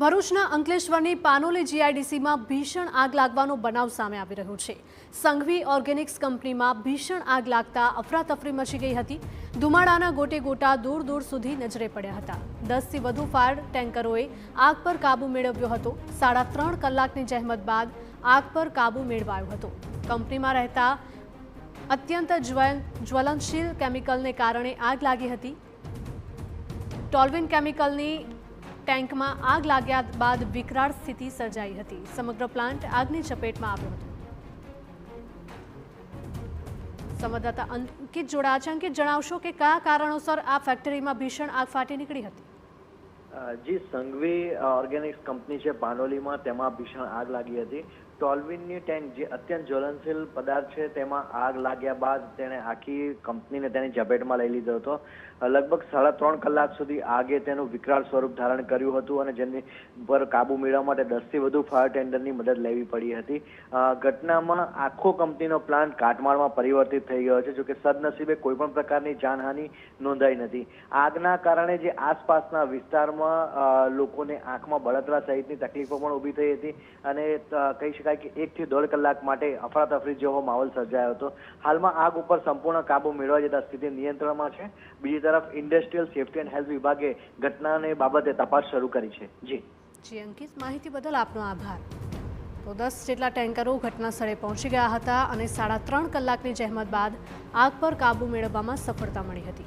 ભરૂચના અંકલેશ્વરની પાનોલી જીઆઈડીસીમાં ભીષણ આગ લાગવાનો બનાવ સામે આવી રહ્યો છે। સંઘવી ઓર્ગેનિક્સ કંપનીમાં ભીષણ આગ લાગતા અફરાતફરી મચી ગઈ હતી। ધુમાડાના ગોટે ગોટા દૂર દૂર સુધી નજરે પડ્યા હતા। 10થી વધુ ફાયર ટેન્કરોએ આગ પર કાબુ મેળવ્યો હતો। 3.5 કલાકની જહેમત બાદ આગ પર કાબુ મેળવાયો હતો। કંપનીમાં રહેતા અત્યંત જ્વલનશીલ કેમિકલને કારણે આગ લાગી હતી। ટોલ્વિન કેમિકલની ટેન્કમાં આગ લાગ્યા બાદ વિકરાળ સ્થિતિ સર્જાઈ હતી। સમગ્ર પ્લાન્ટ આગની ચપેટમાં આવ્યો હતો। સંવાદદાતા અંકિત જોડાયા છે। અંકિત, જણાવશો કે કયા કારણોસર આ ફેક્ટરીમાં ભીષણ આગ ફાટી નીકળી હતી? जी संघवी ऑर्गेनिक्स कंपनी है पानोली में तेमा भीषण आग लगी थी। टोल्विन टेंक जे अत्यंत ज्वलनशील पदार्थ है तेमा आग लाग्या बाद तेने आखी कंपनी ने तेनी झपेट में लई लीधो हतो। लगभग 3.5 कलाक सुधी आगे तेनु विकराल स्वरूप धारण कर्युं हतुं अने जेनी पर काबू मेळववा माटे 10 થી વધુ फायर टेंडरनी मदद लेवी पड़ी हती। घटनामां आखो कंपनीनो प्लांट काटमाळमां परिवर्तित थई गयो छे, जो के सदनसीबे कोईपण प्रकारनी जानहानि नोंधाई नथी। आगना कारणे जे आसपासना विस्तारमां लोकोने आंखमां बळतरा सहितनी तकलीफो पण ऊभी थई हती अने कही शकाय कि 1 થી 1.5 कलाक माटे अफरातफरी जेवो माहोल सर्जायो हतो। हालमां आग उपर संपूर्ण काबू मेळवा जता स्थिति नियंत्रणमां छे। बीजी तरफ इंडस्ट्रियल सेफ्टी एंड हेल्थ विभागे घटनाने बाबते तपास शरू करी छे। जी अंकित, माहिती बदल आपनो आभार। तो 10 જેટલા ટેન્કરો ઘટના સ્થળે પહોંચી ગયા હતા અને 3.5 કલાકની જહેમત બાદ આગ પર કાબુ મેળવવામાં સફળતા મળી હતી।